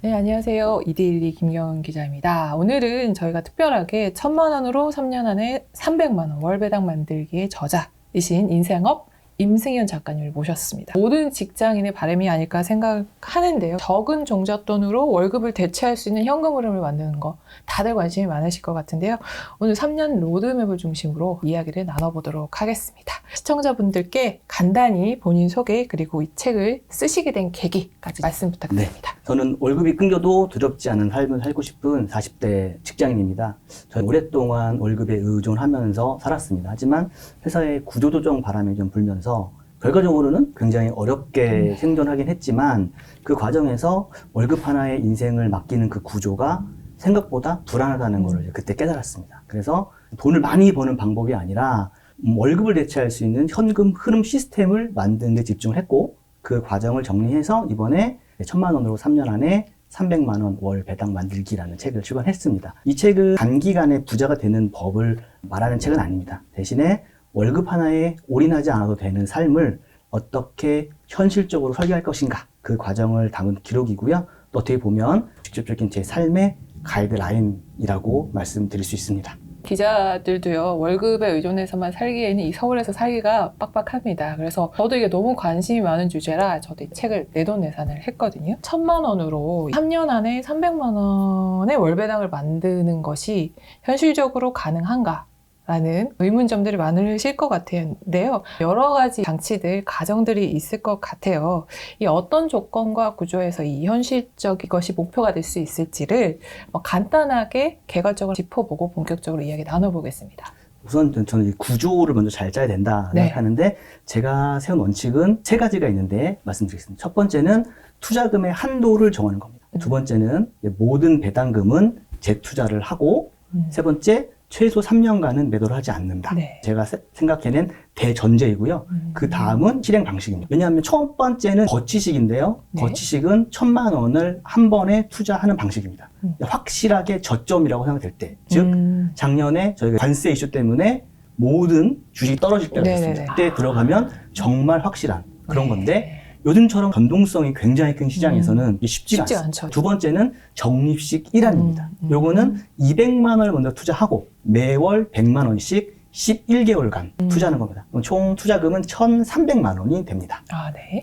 네, 안녕하세요. 이데일리 김경은 기자입니다. 오늘은 저희가 특별하게 1,000만 원으로 3년 안에 300만 원 월배당 만들기의 저자이신 인생업 임승현 작가님을 모셨습니다. 모든 직장인의 바람이 아닐까 생각하는데요. 적은 종잣돈으로 월급을 대체할 수 있는 현금 흐름을 만드는 거 다들 관심이 많으실 것 같은데요. 오늘 3년 로드맵을 중심으로 이야기를 나눠보도록 하겠습니다. 시청자분들께 간단히 본인 소개 그리고 이 책을 쓰시게 된 계기까지 말씀 부탁드립니다. 네, 저는 월급이 끊겨도 두렵지 않은 삶을 살고 싶은 40대 직장인입니다. 저는 오랫동안 월급에 의존하면서 살았습니다. 하지만 회사의 구조조정 바람이 좀 불면서 결과적으로는 굉장히 어렵게 생존하긴 했지만 그 과정에서 월급 하나에 인생을 맡기는 그 구조가 생각보다 불안하다는 걸 그때 깨달았습니다. 그래서 돈을 많이 버는 방법이 아니라 월급을 대체할 수 있는 현금 흐름 시스템을 만드는 데 집중을 했고 그 과정을 정리해서 이번에 1,000만 원으로 3년 안에 300만 원 월 배당 만들기라는 책을 출간했습니다. 이 책은 단기간에 부자가 되는 법을 말하는 책은 아닙니다. 대신에 월급 하나에 올인하지 않아도 되는 삶을 어떻게 현실적으로 설계할 것인가 그 과정을 담은 기록이고요. 또 어떻게 보면 직접적인 제 삶의 가이드라인이라고 말씀드릴 수 있습니다. 기자들도요, 월급에 의존해서만 살기에는 이 서울에서 살기가 빡빡합니다. 그래서 저도 이게 너무 관심이 많은 주제라 저도 이 책을 내돈내산을 했거든요. 1,000만 원으로 3년 안에 300만 원의 월배당을 만드는 것이 현실적으로 가능한가? 라는 의문점들이 많으실 것 같은데요. 여러 가지 장치들, 가정들이 있을 것 같아요. 이 어떤 조건과 구조에서 이 현실적인 것이 목표가 될 수 있을지를 간단하게 개괄적으로 짚어보고 본격적으로 이야기 나눠보겠습니다. 우선 저는 이 구조를 먼저 잘 짜야 된다 생각하는데 제가 세운 원칙은 세 가지가 있는데 말씀드리겠습니다. 첫 번째는 투자금의 한도를 정하는 겁니다. 두 번째는 모든 배당금은 재투자를 하고 세 번째 최소 3년간은 매도를 하지 않는다. 제가 생각해낸 대전제이고요. 그 다음은 실행 방식입니다. 왜냐하면 첫 번째는 거치식인데요. 거치식은 1,000만 원을 한 번에 투자하는 방식입니다. 확실하게 저점이라고 생각될 때, 즉 작년에 저희가 관세 이슈 때문에 모든 주식이 떨어질 때가 있습니다. 그때 들어가면 정말 확실한 그런 건데 요즘처럼 변동성이 굉장히 큰 시장에서는 쉽지가 않죠. 두 번째는 적립식 1안입니다. 요거는 200만 원을 먼저 투자하고 매월 100만 원씩 11개월간 투자하는 겁니다. 총 투자금은 1,300만 원이 됩니다.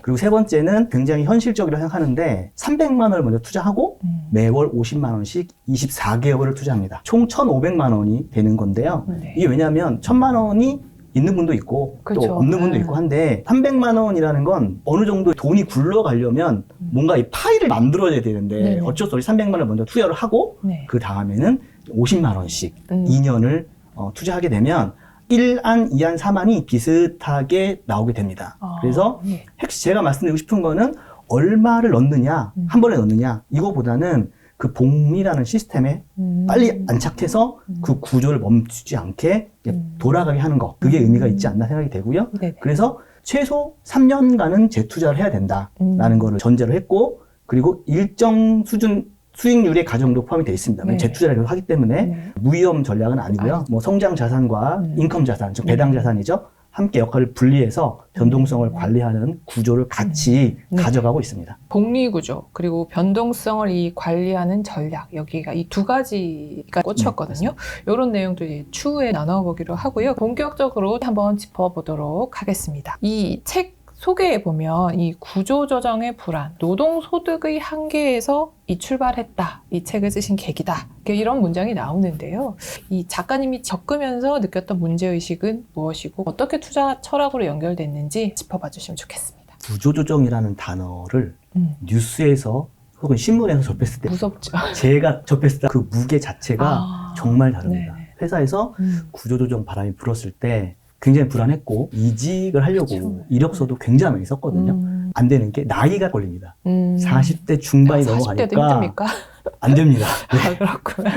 그리고 세 번째는 굉장히 현실적이라고 생각하는데 300만 원을 먼저 투자하고 매월 50만 원씩 24개월을 투자합니다. 총 1,500만 원이 되는 건데요. 이게 왜냐하면 1,000만 원이 있는 분도 있고 또 없는 분도 있고 한데 300만 원이라는 건 어느 정도 돈이 굴러가려면 뭔가 이 파일을 만들어야 되는데 어쩔 수 없이 300만 원을 먼저 투자를 하고 그 다음에는 50만 원씩 2년을 투자하게 되면 1안, 2안, 3안이 비슷하게 나오게 됩니다. 그래서 제가 말씀드리고 싶은 거는 얼마를 넣느냐, 한 번에 넣느냐 이거보다는 그 복리라는 시스템에 빨리 안착해서 그 구조를 멈추지 않게 돌아가게 하는 거 그게 의미가 있지 않나 생각이 되고요. 그래서 최소 3년간은 재투자를 해야 된다라는 거를 전제로 했고 그리고 일정 수준 수익률의 가정도 포함이 되어 있습니다. 재투자를 계속 하기 때문에 무위험 전략은 아니고요. 뭐 성장 자산과 인컴 자산, 즉 배당 자산이죠. 함께 역할을 분리해서 변동성을 관리하는 구조를 같이 가져가고 있습니다. 복리구조 그리고 변동성을 이 관리하는 전략 여기가 이 두 가지가 꽂혔거든요. 이런 내용도 이제 추후에 나눠보기로 하고요. 본격적으로 한번 짚어보도록 하겠습니다. 이 책 소개에 보면 이 구조조정의 불안, 노동소득의 한계에서 이 출발했다. 이 책을 쓰신 계기다. 이런 문장이 나오는데요. 이 작가님이 겪으면서 느꼈던 문제의식은 무엇이고 어떻게 투자 철학으로 연결됐는지 짚어봐 주시면 좋겠습니다. 구조조정이라는 단어를 뉴스에서 혹은 신문에서 접했을 때 무섭죠. 제가 접했을 때 그 무게 자체가 정말 다릅니다. 회사에서 구조조정 바람이 불었을 때 굉장히 불안했고 이직을 하려고 이력서도 굉장히 많이 썼거든요. 안 되는 게 나이가 걸립니다. 40대 중반이 넘어가니까 40대도 힘듭니까? 안 됩니다. 그렇구나.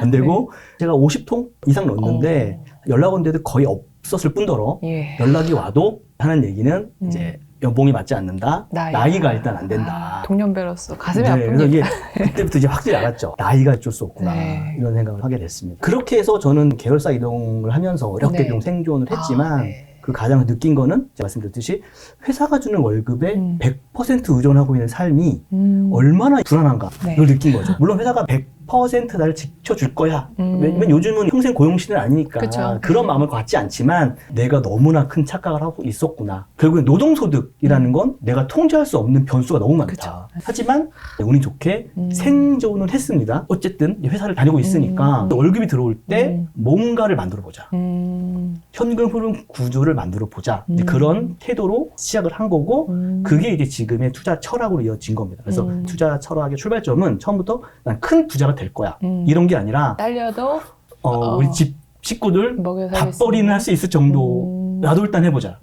안 되고 제가 50통 이상 넣었는데 연락 온 데도 거의 없었을 뿐더러 연락이 와도 하는 얘기는 이제 연봉이 맞지 않는다. 나이가 일단 안 된다. 동년배로서 가슴이 아픕니다. 그래서 이게 그때부터 이제 확실히 알았죠. 나이가 어쩔 수 없구나. 이런 생각을 하게 됐습니다. 그렇게 해서 저는 계열사 이동을 하면서 어렵게 좀 생존을 했지만 그 가장 느낀 거는 제가 말씀드렸듯이 회사가 주는 월급에 100% 의존하고 있는 삶이 얼마나 불안한가 네. 이걸 느낀 거죠. 물론 회사가 100% 나를 지켜줄 거야. 왜냐면 요즘은 평생 고용시대는 아니니까 그쵸. 그런 마음을 갖지 않지만 내가 너무나 큰 착각을 하고 있었구나. 결국엔 노동소득이라는 건 내가 통제할 수 없는 변수가 너무 많다. 그쵸. 하지만 운이 좋게 생존은 했습니다. 어쨌든 회사를 다니고 있으니까 월급이 들어올 때 뭔가를 만들어보자. 현금 흐름 구조를 만들어보자. 이제 그런 태도로 시작을 한 거고 그게 이제 지금의 투자 철학으로 이어진 겁니다. 그래서 투자 철학의 출발점은 처음부터 난 큰 부자가 될 거야. 이런 게 아니라 딸려도 우리 집 식구들 먹여 살릴 수 밥벌이는 있는? 할 수 있을 정도라도 일단 해보자.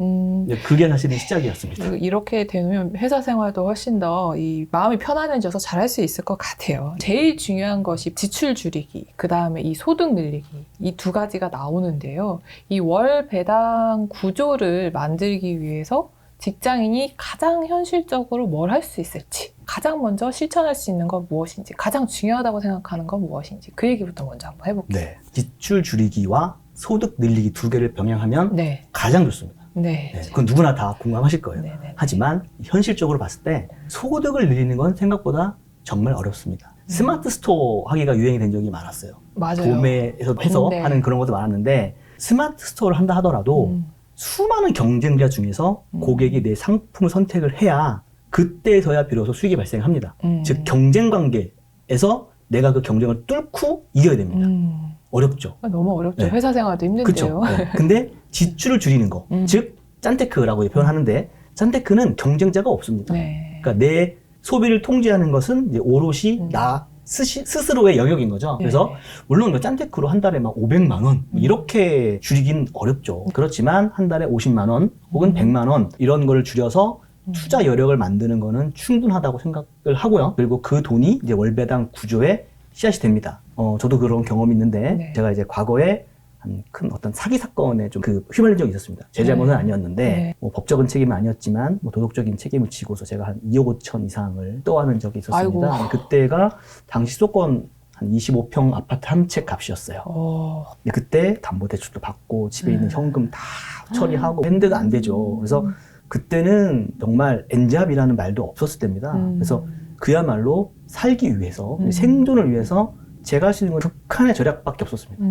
이제 그게 사실은 시작이었습니다. 이렇게 되면 회사 생활도 훨씬 더 이 마음이 편안해져서 잘할 수 있을 것 같아요. 제일 중요한 것이 지출 줄이기, 그 다음에 이 소득 늘리기, 이 두 가지가 나오는데요. 이 월 배당 구조를 만들기 위해서 직장인이 가장 현실적으로 뭘 할 수 있을지, 가장 먼저 실천할 수 있는 건 무엇인지, 가장 중요하다고 생각하는 건 무엇인지, 그 얘기부터 먼저 한번 해볼게요. 네, 지출 줄이기와 소득 늘리기 두 개를 병행하면 네. 가장 좋습니다. 네. 네, 그건 누구나 다 공감하실 거예요. 네네. 하지만 현실적으로 봤을 때 소득을 늘리는 건 생각보다 정말 어렵습니다. 스마트 스토어 하기가 유행이 된 적이 많았어요. 맞아요. 도매에서 해서 네. 하는 그런 것도 많았는데 스마트 스토어를 한다 하더라도 수많은 경쟁자 중에서 고객이 내 상품을 선택을 해야 그때서야 비로소 수익이 발생합니다. 즉 경쟁 관계에서 내가 그 경쟁을 뚫고 이겨야 됩니다. 어렵죠. 너무 어렵죠. 네. 회사 생활도 힘든데요. 그렇죠. 네. 근데 지출을 줄이는 거, 즉 짠테크라고 표현하는데 짠테크는 경쟁자가 없습니다. 네. 그러니까 내 소비를 통제하는 것은 이제 오롯이 나 스스로의 영역인 거죠. 그래서 네. 물론 짠테크로 한 달에 막 500만 원 이렇게 줄이긴 어렵죠. 그렇지만 한 달에 50만 원 혹은 100만 원 이런 걸 줄여서 투자 여력을 만드는 거는 충분하다고 생각을 하고요. 그리고 그 돈이 이제 월배당 구조의 씨앗이 됩니다. 저도 그런 경험이 있는데 네. 제가 이제 과거에 한 큰 어떤 사기 사건에 좀 휘말린 적이 있었습니다. 제 잘못은 아니었는데 네. 뭐 법적인 책임은 아니었지만 뭐 도덕적인 책임을 지고서 제가 한 2억 5천 이상을 떠안은 적이 있었습니다. 아이고. 그때가 당시 수도권 한 25평 아파트 한 채 값이었어요. 근데 그때 담보대출도 받고 집에 있는 현금 다 처리하고 했는데도 안 되죠. 그래서 그때는 정말 엔잡이라는 말도 없었을 때입니다. 그래서 그야말로 살기 위해서 생존을 위해서 제가 할 수 있는 건 극한의 절약밖에 없었습니다.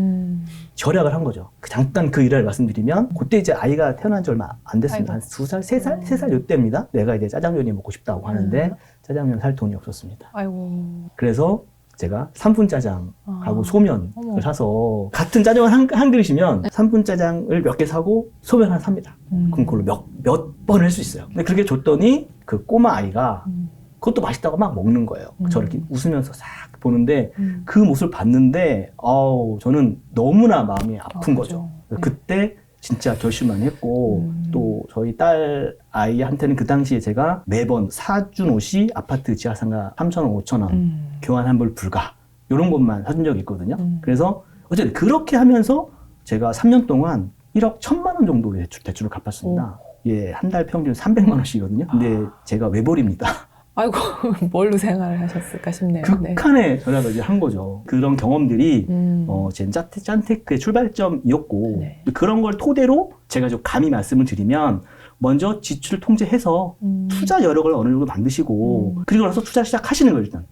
절약을 한 거죠. 잠깐 그 일화를 말씀드리면 그때 이제 아이가 태어난 지 얼마 안 됐습니다. 한 2살, 3살? 3살 요때입니다. 내가 이제 짜장면이 먹고 싶다고 하는데 짜장면 살 돈이 없었습니다. 아이고. 그래서 제가 3분 짜장하고 소면을 어머. 사서 같은 짜장을 한 그릇이면 3분 짜장을 몇 개 사고 소면 하나 삽니다. 그럼 그걸로 몇 번을 할 수 있어요. 근데 그렇게 줬더니 그 꼬마 아이가 그것도 맛있다고 막 먹는 거예요. 저를 이렇게 웃으면서 싹 보는데 그 모습을 봤는데 저는 너무나 마음이 아픈 거죠. 그때 진짜 결심만 했고 또 저희 딸 아이한테는 그 당시에 제가 매번 사준 옷이 아파트 지하상가 3,000원, 5,000원 교환 환불 불가 이런 것만 사준 적이 있거든요. 그래서 어쨌든 그렇게 하면서 제가 3년 동안 1억 1,000만 원 정도의 대출을 갚았습니다. 예, 한 달 평균 300만 원씩이거든요. 근데 제가 외벌입니다. 아이고, 뭘로 생활을 하셨을까 싶네요. 극한의 절약을 이제 한 거죠. 그런 경험들이 제 짠테크의 출발점이었고 네. 그런 걸 토대로 제가 좀 감히 말씀을 드리면 먼저 지출을 통제해서 투자 여력을 어느 정도 만드시고 그리고 나서 투자 시작하시는 거예요 일단.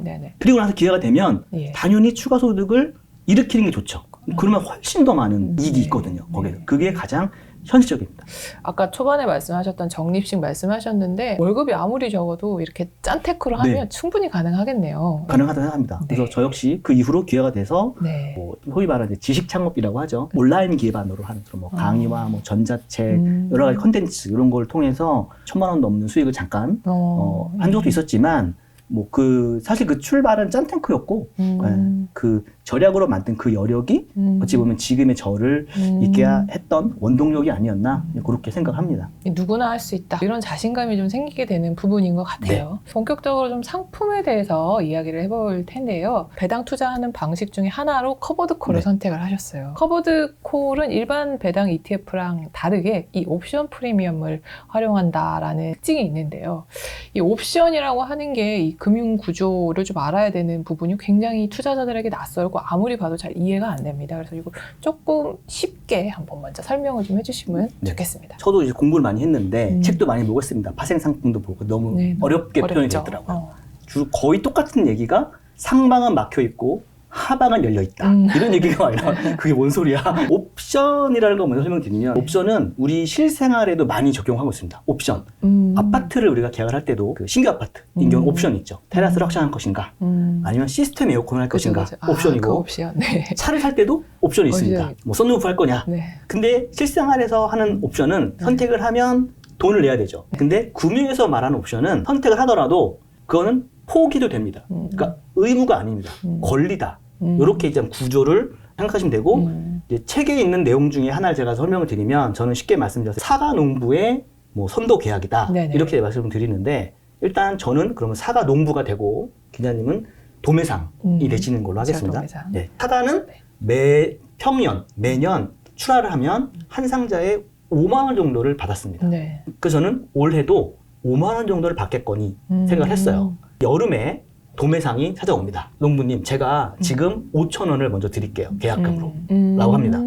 네네. 그리고 나서 기회가 되면 예. 당연히 추가 소득을 일으키는 게 좋죠. 그러면 훨씬 더 많은 이익이 있거든요. 거기에 그게 가장 현실적입니다. 아까 초반에 말씀하셨던 적립식 말씀하셨는데 월급이 아무리 적어도 이렇게 짠테크로 하면 네. 충분히 가능하겠네요. 가능하다고 생각합니다. 네. 그래서 저 역시 그 이후로 기회가 돼서 네. 뭐 소위 말하는 지식 창업이라고 하죠. 온라인 기반으로 하는 그런 뭐 강의와 뭐 전자책 여러 가지 컨텐츠 이런 걸 통해서 1,000만 원 넘는 수익을 잠깐 한 적도 있었지만 뭐 사실 그 출발은 짠탱크였고 그 절약으로 만든 그 여력이 어찌 보면 지금의 저를 있게 했던 원동력이 아니었나 그렇게 생각합니다. 누구나 할 수 있다 이런 자신감이 좀 생기게 되는 부분인 것 같아요. 네. 본격적으로 좀 상품에 대해서 이야기를 해볼 텐데요. 배당 투자하는 방식 중에 하나로 커버드콜을 네. 선택을 하셨어요. 커버드콜은 일반 배당 ETF랑 다르게 이 옵션 프리미엄을 활용한다라는 특징이 있는데요. 이 옵션이라고 하는 게 이 금융 구조를 좀 알아야 되는 부분이 굉장히 투자자들에게 낯설고 아무리 봐도 잘 이해가 안 됩니다. 그래서 이거 조금 쉽게 한번 먼저 설명을 좀 해주시면 네. 좋겠습니다. 저도 이제 공부를 많이 했는데 책도 많이 보고 있습니다. 파생상품도 보고 너무 네, 어렵게 표현이 어렵죠. 됐더라고요. 주로 거의 똑같은 얘기가 상방은 막혀 있고 하방은 열려 있다. 이런 얘기가 많이 나와요. 그게 뭔 소리야? 옵션이라는 거 먼저 설명드리면 옵션은 우리 실생활에도 많이 적용하고 있습니다. 옵션. 아파트를 우리가 계약을 할 때도 그 신규 아파트인 경우 옵션 있죠. 테라스를 확장할 것인가 아니면 시스템 에어컨을 할 것인가 옵션이고 그 옵션. 네. 차를 살 때도 옵션이 있습니다. 옵션. 뭐 썬루프 할 거냐. 네. 근데 실생활에서 하는 옵션은 선택을 하면 돈을 내야 되죠. 근데 구매에서 말하는 옵션은 선택을 하더라도 그거는 포기도 됩니다. 그러니까 의무가 아닙니다. 권리다. 이렇게 이제 구조를 생각하시면 되고 이제 책에 있는 내용 중에 하나를 제가 설명을 드리면 저는 쉽게 말씀드려서 사과농부의 뭐 선도 계약이다. 네네. 이렇게 말씀을 드리는데 일단 저는 그러면 사과농부가 되고 기자님은 도매상이 되시는 걸로 하겠습니다. 도매상. 네. 사과는 매년 출하를 하면 한 상자에 5만 원 정도를 받았습니다. 네. 그래서 저는 올해도 5만 원 정도를 받겠거니 생각을 했어요. 여름에 도매상이 찾아옵니다. 농부님, 제가 지금 5천 원을 먼저 드릴게요. 계약금으로. 라고 합니다.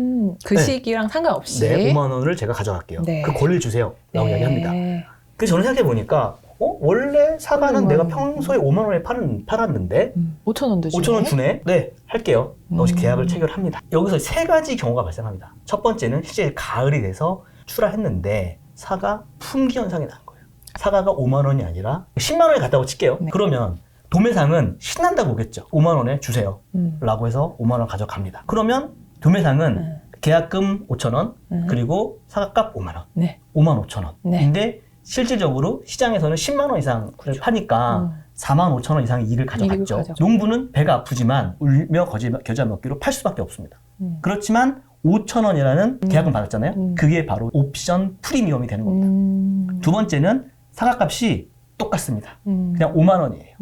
그 네. 시기랑 상관없이. 네, 5만 원을 제가 가져갈게요. 네. 그 권리를 주세요. 라고 네. 이야기합니다. 그래서 저는 생각해보니까 원래 사과는 5만 내가 원. 평소에 5만 원에 팔았는데 5천 원도 주네. 5천 원 주네? 네, 할게요. 역시 계약을 체결합니다. 여기서 세 가지 경우가 발생합니다. 첫 번째는 실제 가을이 돼서 출하했는데 사과 품귀 현상이 난 거예요. 사과가 5만 원이 아니라 10만 원에 갔다고 칠게요. 네. 그러면 도매상은 신난다고 보겠죠. 5만 원에 주세요. 라고 해서 5만 원 가져갑니다. 그러면 도매상은 계약금 5천 원 그리고 사과값 5만 원. 네. 5만 5천 원. 네. 근데 실질적으로 시장에서는 10만 원 이상을 파니까 4만 5천 원 이상의 이익을 가져갔죠. 가져갔죠. 농부는 배가 아프지만 울며 겨자 먹기로 팔 수밖에 없습니다. 그렇지만 5천 원이라는 계약금 받았잖아요. 그게 바로 옵션 프리미엄이 되는 겁니다. 두 번째는 사과값이 똑같습니다. 그냥 5만 원이에요.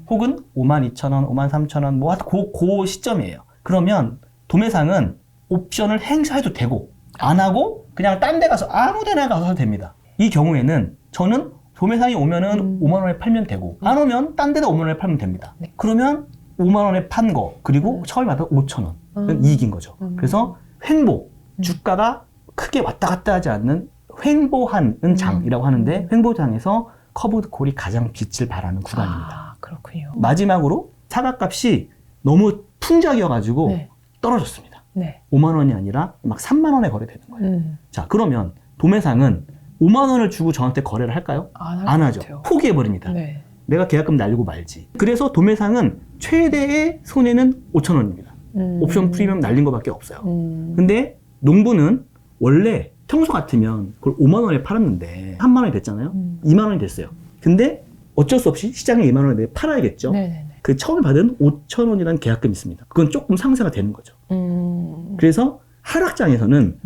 혹은 5만 2천 원, 5만 3천 원, 뭐 그 시점이에요. 그러면 도매상은 옵션을 행사해도 되고 안 하고 그냥 딴 데 가서 아무 데나 가서 해도 됩니다. 이 경우에는 저는 도매상이 오면은 5만 원에 팔면 되고 안 오면 딴 데다 5만 원에 팔면 됩니다. 네. 그러면 5만 원에 판 거 그리고 처음에 받은 5천 원은 이익인 거죠. 그래서 횡보, 주가가 크게 왔다 갔다 하지 않는 횡보하는 장이라고 하는데 횡보장에서 커브드 콜이 가장 빛을 발하는 구간입니다. 아, 그렇군요. 마지막으로 사과값이 너무 풍작이어가지고 네. 떨어졌습니다. 네. 5만 원이 아니라 막 3만 원에 거래되는 거예요. 자, 그러면 도매상은 5만 원을 주고 저한테 거래를 할까요? 안 하죠. 같아요. 포기해버립니다. 네. 내가 계약금 날리고 말지. 그래서 도매상은 최대의 손해는 5천 원입니다. 옵션 프리미엄 날린 거밖에 없어요. 근데 농부는 원래 평소 같으면 그걸 5만 원에 팔았는데 3만 원이 됐잖아요. 2만 원이 됐어요. 근데 어쩔 수 없이 시장에 2만 원에 팔아야겠죠. 네네네. 그 처음에 받은 5천 원이라는 계약금이 있습니다. 그건 조금 상세가 되는 거죠. 그래서 하락장에서는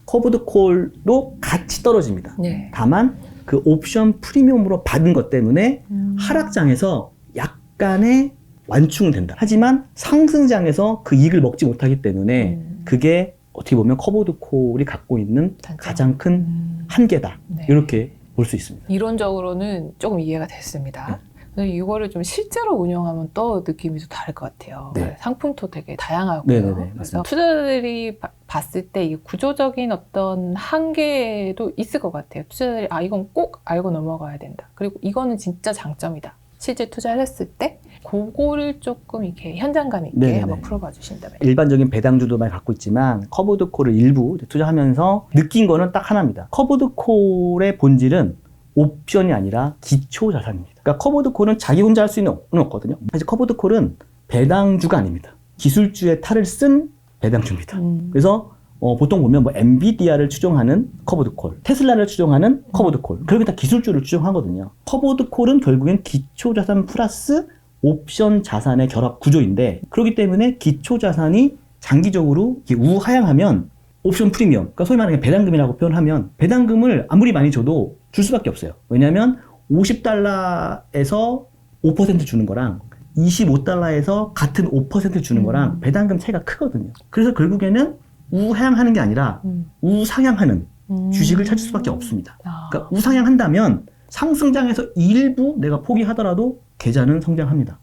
커브드 콜도 같이 떨어집니다. 네. 다만 그 옵션 프리미엄으로 받은 것 때문에 하락장에서 약간의 완충은 된다. 하지만 상승장에서 그 이익을 먹지 못하기 때문에 그게 어떻게 보면 커브드 콜이 갖고 있는 단점. 가장 큰 한계다. 네. 이렇게 볼 수 있습니다. 이론적으로는 조금 이해가 됐습니다. 근데 이거를 좀 실제로 운영하면 또 느낌이 좀 다를 것 같아요. 네. 상품도 되게 다양하고요. 네네네, 그래서 맞습니다. 투자자들이 봤을 때 이 구조적인 어떤 한계도 있을 것 같아요. 투자자들이 이건 꼭 알고 넘어가야 된다. 그리고 이거는 진짜 장점이다. 실제 투자를 했을 때 그거를 조금 이렇게 현장감 있게 네네네. 한번 풀어봐 주신다면. 일반적인 배당주도 많이 갖고 있지만 커브드 콜을 일부 투자하면서 느낀 거는 딱 하나입니다. 커브드 콜의 본질은 옵션이 아니라 기초 자산입니다. 그러니까 커브드 콜은 자기 혼자 할 수 있는 없거든요. 사실 커브드 콜은 배당주가 아닙니다. 기술주의 탈을 쓴 배당주입니다. 그래서 보통 보면 뭐 엔비디아를 추종하는 커브드 콜, 테슬라를 추종하는 커브드 콜, 결국엔 다 기술주를 추종하거든요. 커브드 콜은 결국엔 기초 자산 플러스 옵션 자산의 결합 구조인데, 그렇기 때문에 기초 자산이 장기적으로 우하향하면 옵션 프리미엄, 그러니까 소위 말하는 배당금이라고 표현하면 배당금을 아무리 많이 줘도 줄 수밖에 없어요. 왜냐하면 50달러에서 5% 주는 거랑 25달러에서 같은 5% 주는 거랑 배당금 차이가 크거든요. 그래서 결국에는 우하향하는 게 아니라 우상향하는 주식을 찾을 수밖에 없습니다. 그러니까 우상향한다면 상승장에서 일부 내가 포기하더라도 계좌는 성장합니다.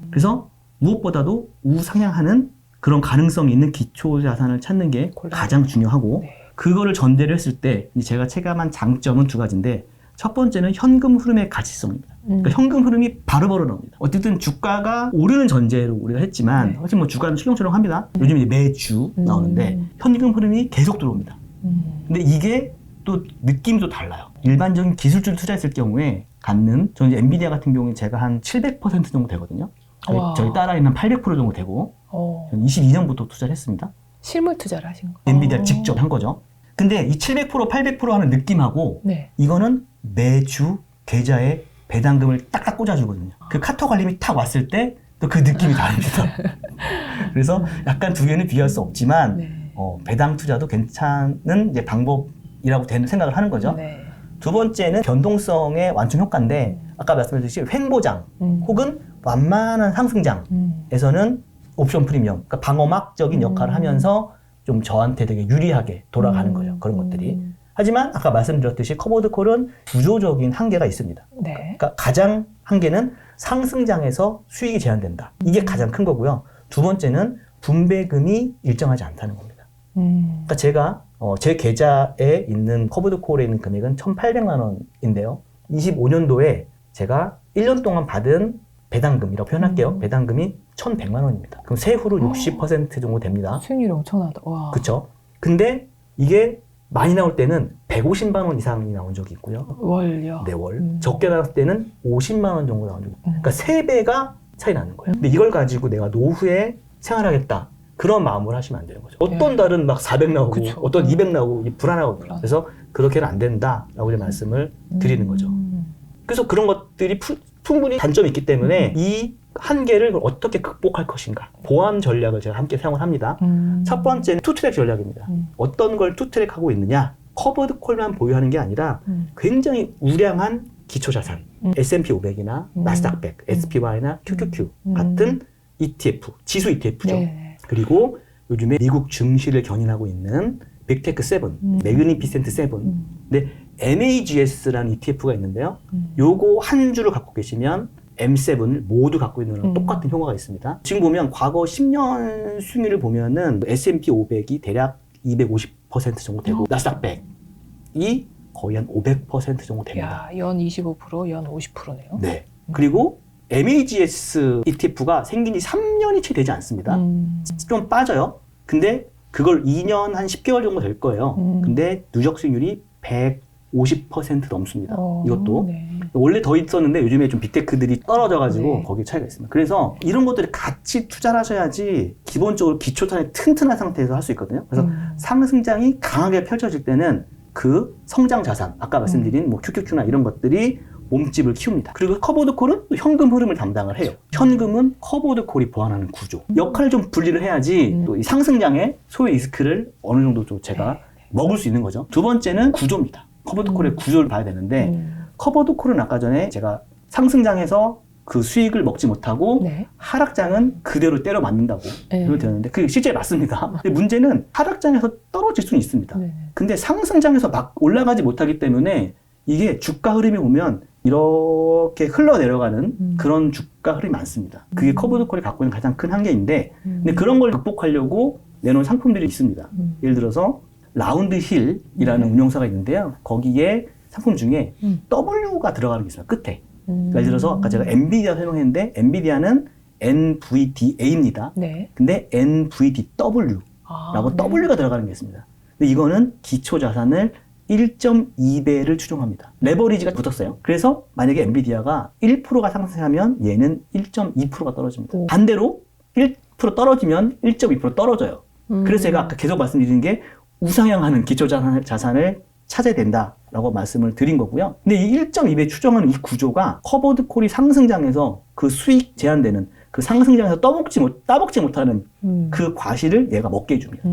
그래서 무엇보다도 우상향하는 그런 가능성이 있는 기초 자산을 찾는 게 골라야 가장 중요하고 네. 그거를 전제를 했을 때 제가 체감한 장점은 두 가지인데 첫 번째는 현금 흐름의 가치성입니다. 그러니까 현금 흐름이 바로바로 나옵니다. 어쨌든 주가가 오르는 전제로 우리가 했지만 네. 사실 뭐 주가는 추경처럼 요즘 이제 매주 나오는데 현금 흐름이 계속 들어옵니다. 근데 이게 또 느낌이 또 달라요. 일반적인 기술주를 투자했을 경우에 갖는 저는 이제 엔비디아 같은 경우에 제가 한 700% 정도 되거든요. 저희 딸아이는 800% 정도 되고 저는 22년부터 투자를 했습니다. 실물 투자를 하신 거. 엔비디아 직접 한 거죠. 근데 이 700% 800% 하는 느낌하고 네. 이거는 매주 계좌에 배당금을 딱딱 꽂아주거든요. 그 카톡 알림이 탁 왔을 때 또 그 느낌이 다릅니다. 그래서 약간 두 개는 비교할 수 없지만 네. 배당 투자도 괜찮은 이제 방법이라고 생각을 하는 거죠. 네. 두 번째는 변동성의 완충 효과인데 아까 말씀드렸듯이 횡보장 혹은 완만한 상승장에서는 옵션 프리미엄, 그러니까 방어막적인 역할을 하면서 좀 저한테 되게 유리하게 돌아가는 거죠. 그런 것들이. 하지만 아까 말씀드렸듯이 커버드 콜은 구조적인 한계가 있습니다. 네. 그러니까 가장 한계는 상승장에서 수익이 제한된다. 이게 가장 큰 거고요. 두 번째는 분배금이 일정하지 않다는 겁니다. 그러니까 제가 제 계좌에 있는 커버드 콜에 있는 금액은 1,800만 원인데요. 25년도에 제가 1년 동안 받은 배당금이라고 표현할게요. 배당금이 1,100만 원입니다. 그럼 세후로 60% 정도 됩니다. 수익률이 엄청나다. 와. 그렇죠. 근데 이게 많이 나올 때는 150만 원 이상이 나온 적이 있고요. 월요. 네, 월. 적게 나왔을 때는 50만 원 정도 나온 적이 있어요. 그러니까 3배가 차이 나는 거예요. 근데 이걸 가지고 내가 노후에 생활하겠다. 그런 마음을 하시면 안 되는 거죠. 어떤 달은 막 400 나오고 그쵸. 어떤 200 나오고 불안하거든요. 그래서 그렇게는 안 된다라고 이제 말씀을 드리는 거죠. 그래서 그런 것들이 충분히 단점이 있기 때문에 이 한계를 어떻게 극복할 것인가. 보완 전략을 제가 함께 사용을 합니다. 첫 번째는 투트랙 전략입니다. 어떤 걸 투트랙하고 있느냐. 커버드 콜만 보유하는 게 아니라 굉장히 우량한 기초자산, S&P 500이나 나스닥 100, SPY나 QQQ 같은 ETF, 지수 ETF죠. 네. 그리고 요즘에 미국 증시를 견인하고 있는 빅테크 7, 매그니피센트 7. 근데 MAGS라는 ETF가 있는데요. 요거 한 주를 갖고 계시면 M7을 모두 갖고 있는 거랑 똑같은 효과가 있습니다. 지금 보면 과거 10년 수익률을 보면은 S&P 500이 대략 250% 정도 되고 나스닥 100이 거의 한 500% 정도 됩니다. 야, 연 25%, 연 50%네요. 네. 그리고 MAGS ETF가 생긴 지 3년이 채 되지 않습니다. 좀 빠져요. 근데 그걸 2년 한 10개월 정도 될 거예요. 근데 누적 수익률이 150% 넘습니다. 이것도. 네. 원래 더 있었는데 요즘에 좀 빅테크들이 떨어져가지고 네. 거기 차이가 있습니다. 그래서 이런 것들을 같이 투자를 하셔야지 기본적으로 기초자산이 튼튼한 상태에서 할 수 있거든요. 그래서 상승장이 강하게 펼쳐질 때는 그 성장 자산, 아까 말씀드린 뭐 QQQ나 이런 것들이 몸집을 키웁니다. 그리고 커버드 콜은 또 현금 흐름을 담당을 해요. 현금은 커버드 콜이 보완하는 구조. 역할을 좀 분리를 해야지 또 이 상승장의 소외 리스크를 어느 정도 좀 제가 먹을 수 있는 거죠. 두 번째는 구조입니다. 커버드 콜의 구조를 봐야 되는데 커버드 콜은 아까 전에 제가 상승장에서 그 수익을 먹지 못하고 네. 하락장은 그대로 때려 맞는다고 이렇게 되는데 그게 실제 맞습니다. 근데 문제는 하락장에서 떨어질 수는 있습니다. 네. 근데 상승장에서 막 올라가지 못하기 때문에 이게 주가 흐름이 보면 이렇게 흘러내려가는 그런 주가 흐름이 많습니다. 그게 커버드 콜이 갖고 있는 가장 큰 한계인데 근데 그런 걸 극복하려고 내놓은 상품들이 있습니다. 예를 들어서 라운드 힐이라는 운용사가 있는데요. 거기에 상품 중에 W가 들어가는 게 있어요. 끝에. 그러니까 예를 들어서 아까 제가 엔비디아 설명했는데 엔비디아는 NVDA입니다. 네. 근데 NVDW라고 네. W가 들어가는 게 있습니다. 근데 이거는 기초 자산을 1.2배를 추정합니다. 레버리지가 붙었어요. 그래서 만약에 엔비디아가 1%가 상승하면 얘는 1.2%가 떨어집니다. 오. 반대로 1% 떨어지면 1.2% 떨어져요. 그래서 제가 아까 계속 말씀드린 게 우상향하는 기초 자산을 찾아야 된다라고 말씀을 드린 거고요. 근데 이 1.2배 추정하는 이 구조가 커버드 콜이 상승장에서 그 수익 제한되는 그 상승장에서 따먹지 못하는 그 과실을 얘가 먹게 해줍니다.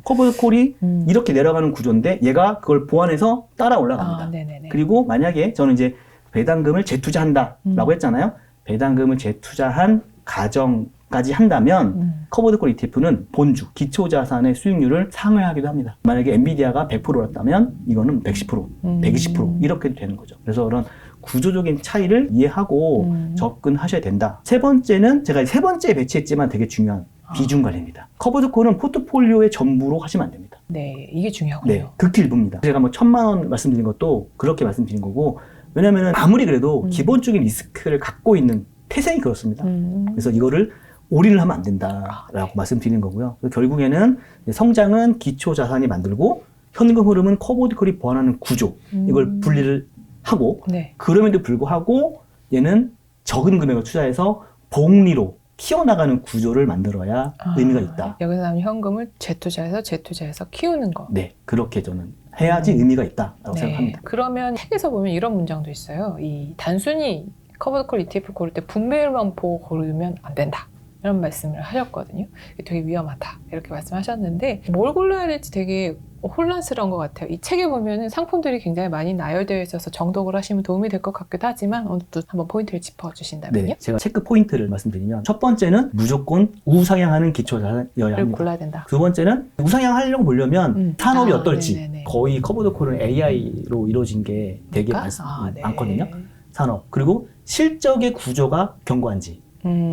커버드 콜이 이렇게 내려가는 구조인데 얘가 그걸 보완해서 따라 올라갑니다. 네네네. 그리고 만약에 저는 이제 배당금을 재투자한다라고 했잖아요. 배당금을 재투자한 가정까지 한다면 커버드 콜 ETF는 본주, 기초자산의 수익률을 상회하기도 합니다. 만약에 엔비디아가 100%였다면 이거는 110%, 120% 이렇게 되는 거죠. 그래서 그런 구조적인 차이를 이해하고 접근하셔야 된다. 세 번째는 제가 세 번째에 배치했지만 되게 중요한 비중 관리입니다. 커버드 콜은 포트폴리오의 전부로 하시면 안 됩니다. 네, 이게 중요하군요. 네, 극히 일부입니다. 제가 뭐 1,000만 원 말씀드린 것도 그렇게 말씀드린 거고, 왜냐면은 아무리 그래도 기본적인 리스크를 갖고 있는 태생이 그렇습니다. 그래서 이거를 올인을 하면 안 된다라고 말씀드리는 거고요. 그래서 결국에는 성장은 기초 자산이 만들고 현금 흐름은 커버드 콜이 보완하는 구조, 이걸 분리를 하고, 네. 그럼에도 불구하고 얘는 적은 금액을 투자해서 복리로 키워나가는 구조를 만들어야 의미가 있다. 여기서 나온 현금을 재투자해서 키우는 거. 네, 그렇게 저는 해야지 의미가 있다라고 네. 생각합니다. 그러면 책에서 보면 이런 문장도 있어요. 이 단순히 커버드콜 ETF 고를 때 분배율만 보고 고르면 안 된다. 이런 말씀을 하셨거든요. 되게 위험하다. 이렇게 말씀하셨는데 뭘 골라야 될지 되게 혼란스러운 것 같아요. 이 책에 보면 상품들이 굉장히 많이 나열되어 있어서 정독을 하시면 도움이 될 것 같기도 하지만 오늘 또 한번 포인트를 짚어주신다면요? 네, 제가 체크 포인트를 말씀드리면 첫 번째는 무조건 우상향하는 기초자산이어야 합니다. 골라야 된다. 두 번째는 우상향하려고 보려면 산업이 어떨지 네네네. 거의 커버드 콜은 AI로 이루어진 게 되게 네. 많거든요. 산업. 그리고 실적의 구조가 견고한지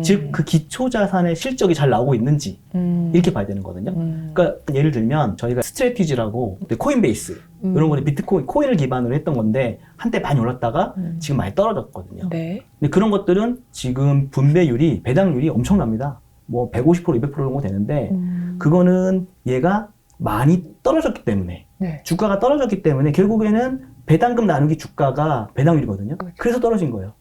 즉 그 기초자산의 실적이 잘 나오고 있는지 이렇게 봐야 되는 거거든요. 그러니까 예를 들면 저희가 스트래티지라고 코인베이스 이런 거는 비트코인, 코인을 기반으로 했던 건데 한때 많이 올랐다가 지금 많이 떨어졌거든요. 네. 근데 그런 것들은 지금 분배율이, 배당률이 엄청납니다. 뭐 150%, 200% 정도 되는데 그거는 얘가 많이 떨어졌기 때문에 네. 주가가 떨어졌기 때문에 결국에는 배당금 나누기 주가가 배당률이거든요. 그래서 떨어진 거예요.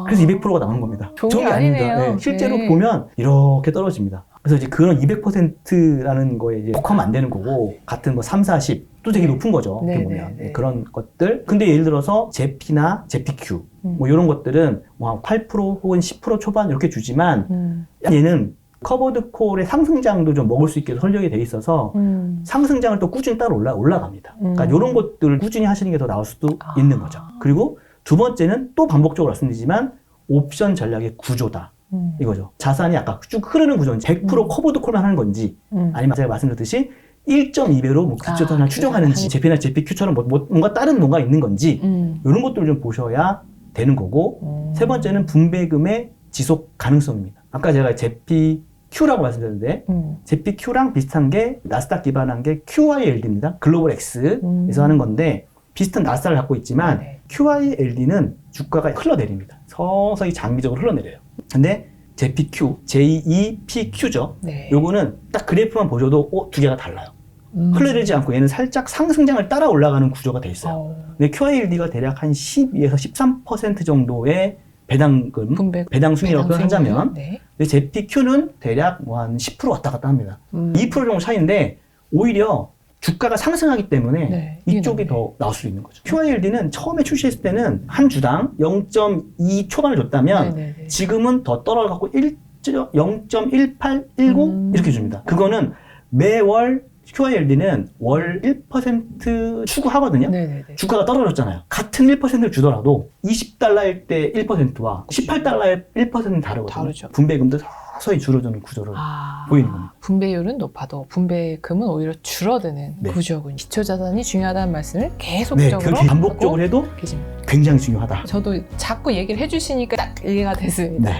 그래서 200%가 나오는 겁니다. 좋은 게 아니네요. 네, 실제로 네. 보면 이렇게 떨어집니다. 그래서 이제 그런 200%라는 거에 이제 혹하면 안 되는 거고, 같은 뭐 3, 40, 또 되게 높은 거죠. 네, 이렇게 보면. 네, 네. 그런 것들. 근데 예를 들어서 제피나 제피큐, 뭐 이런 것들은 뭐 8% 혹은 10% 초반 이렇게 주지만 얘는 커버드 콜의 상승장도 좀 먹을 수 있게 설정이 돼 있어서 상승장을 또 꾸준히 따로 올라갑니다. 그러니까 이런 것들을 꾸준히 하시는 게 더 나을 수도 있는 거죠. 그리고 두 번째는 또 반복적으로 말씀드리지만 옵션 전략의 구조다. 이거죠. 자산이 아까 쭉 흐르는 구조인지 100% 커버드 콜만 하는 건지 아니면 제가 말씀드렸듯이 1.2배로 뭐 기초자산을 추정하는지 제피나 제피큐처럼 뭔가 다른 뭔가 있는 건지 이런 것들을 좀 보셔야 되는 거고 세 번째는 분배금의 지속 가능성입니다. 아까 제가 제피큐라고 말씀드렸는데 제피큐랑 비슷한 게 나스닥 기반한 게 QYLD입니다. 글로벌 X에서 하는 건데 비슷한 나스닥을 갖고 있지만 QYLD는 주가가 흘러내립니다. 서서히 장기적으로 흘러내려요. 근데 JPQ, JEPQ죠. 네. 요거는 딱 그래프만 보셔도 두 개가 달라요. 흘러내리지 않고 얘는 살짝 상승장을 따라 올라가는 구조가 돼 있어요. 근데 QYLD가 대략 한 12에서 13% 정도의 배당금, 배당 순위라고 표현하자면 네. JPQ는 대략 뭐 한 10% 왔다 갔다 합니다. 2% 정도 차이인데 오히려 주가가 상승하기 때문에 네, 이쪽이 더 나올 수 있는 거죠. QYLD는 처음에 출시했을 때는 한 주당 0.2 초반을 줬다면 네네네. 지금은 더 떨어져갖고 0.1819 이렇게 줍니다. 그거는 매월 QYLD는 월 1% 추구하거든요. 네네네. 주가가 떨어졌잖아요. 같은 1%를 주더라도 20달러일 때 1%와 18달러일 1%는 다르거든요. 다르죠. 분배금도 서서히 줄어드는 구조를 보이는 겁니다. 분배율은 높아도 분배금은 오히려 줄어드는 네. 구조군요. 기초자산이 중요하다는 말씀을 네, 계속적으로 그렇게 반복적으로 해도 계십니다. 굉장히 중요하다. 저도 자꾸 얘기를 해주시니까 딱 이해가 됐습니다. 네.